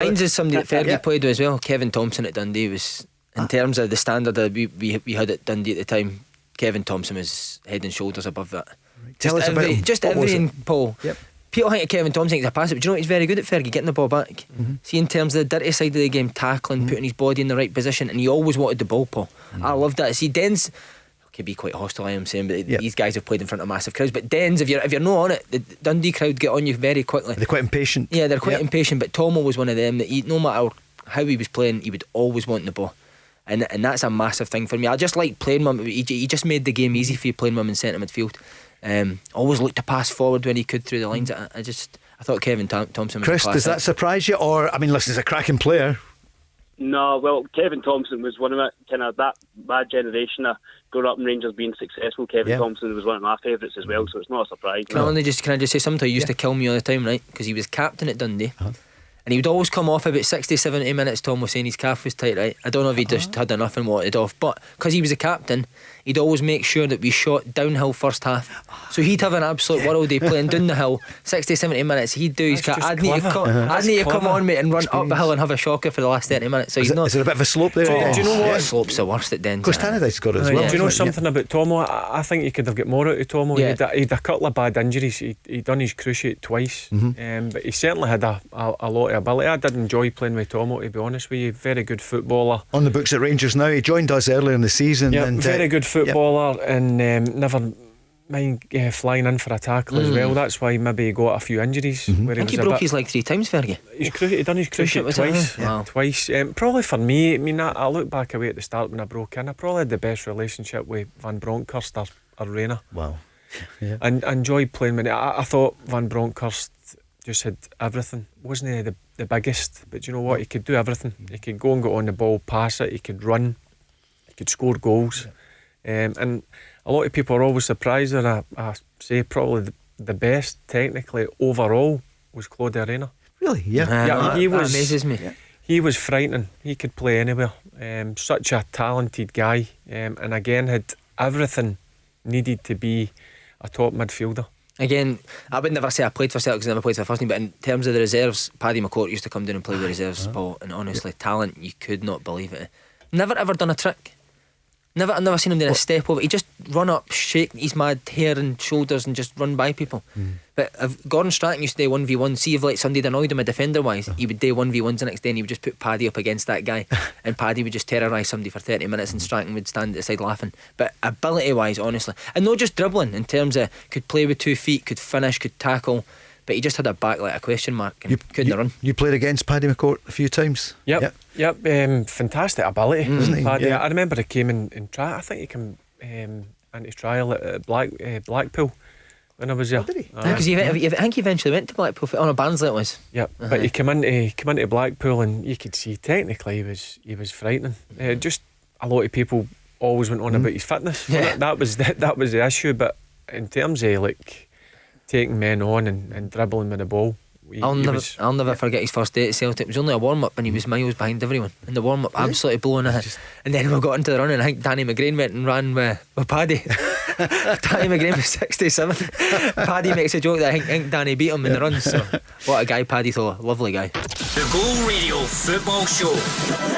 Mine's is somebody that Fergie played with as well. Kevin Thompson at Dundee was, in terms of the standard that we had at Dundee at the time, Kevin Thompson was head and shoulders above that. Tell us about him. Just everything, Paul. Yep. People think of Kevin Thompson, he's a passer, but do you know what he's very good at, Fergie? Getting the ball back. See, in terms of the dirty side of the game, tackling, putting his body in the right position, and he always wanted the ball, Paul. I love that. See, Dens could be quite hostile, I am saying, but these guys have played in front of massive crowds. But Dens, if you're not on it, the Dundee crowd get on you very quickly. They're quite impatient. Yeah, they're quite impatient. But Tomo was one of them that no matter how he was playing, he would always want the ball. And that's a massive thing for me. I just like playing him. He just made the game easy for you, playing him in centre midfield. Always looked to pass forward when he could through the lines. I thought Kevin Thompson was Chris, a class does that surprise you? Or, I mean, listen, he's a cracking player. No, well, Kevin Thompson was one of that generation of growing up in Rangers being successful. Kevin Thompson was one of my favourites as well, so it's not a surprise. Can I just say something? He used to kill me all the time, right? Because he was captain at Dundee. And he would always come off about 60-70 minutes. Tom was saying his calf was tight, right? I don't know if he just had enough and wanted off, but because he was a captain, he'd always make sure that we shot downhill first half. So he'd have an absolute world day playing down the hill 60-70 minutes. He'd do his I'd need to come on, mate, and run up the hill and have a shocker for the last 30 minutes. So is there a bit of a slope there? Do you know what? The slope's the worst at Dens. Of course, Tannadice got it as well. Do you know something about Tomo? I think you could have got more out of Tomo. He had a couple of bad injuries. He'd done his cruciate twice, but he certainly had a lot of ability. I did enjoy playing with Tomo, to be honest with you. Very good footballer. On the books at Rangers now. He joined us earlier in the season. Very good footballer, and never mind flying in for a tackle as well. That's why maybe he got a few injuries. I think he broke his leg 3 times, Fergie. He done his cruciate twice. Twice. Probably for me, I mean, I look back away at the start when I broke in, I probably had the best relationship with Van Bronckhorst, our Rainer. Wow. And I enjoyed playing with him. I thought Van Bronckhorst just had everything. Wasn't he the biggest, but you know what, he could do everything. He could go and get on the ball, pass it, he could run, he could score goals. And a lot of people are always surprised that I say probably the best technically overall was Claude Arena. Really? He was, that amazes me. He was frightening. He could play anywhere. Such a talented guy, and again had everything needed to be a top midfielder. Again, I would never say I played for Celtic because I never played for the first team, but in terms of the reserves, Paddy Mccord used to come down and play with reserves, Paul, and honestly, talent, you could not believe it. Never ever done a trick. I've never seen him do a step over. He just run up, shake his mad hair and shoulders and just run by people. But if Gordon Strachan used to do 1v1, see if like somebody annoyed him a defender wise, he would do 1v1s the next day and he would just put Paddy up against that guy and Paddy would just terrorise somebody for 30 minutes and Strachan would stand at the side laughing. But ability wise, honestly, and not just dribbling, in terms of could play with 2 feet, could finish, could tackle, but he just had a back like a question mark and couldn't run. You played against Paddy Mccord a few times. Yep. Fantastic ability, wasn't he? Paddy. I remember he came in trial. I think he came into trial at Blackpool when I was there. Did he? Because I think he eventually went to Blackpool on a Barnsley it was. Yep. But he came into Blackpool and you could see technically he was frightening. Just a lot of people always went on about his fitness. That was the issue. But in terms of like taking men on and dribbling with the ball, I'll never forget his first day at Celtic. It was only a warm-up and he was miles behind everyone in the warm-up, absolutely blowing it. And then we got into the run and I think Danny McGrain went and ran with Paddy. Danny McGrain was 67. Paddy makes a joke that I think Danny beat him in the run. So what a guy Paddy, though, lovely guy. The Go Radio Football Show.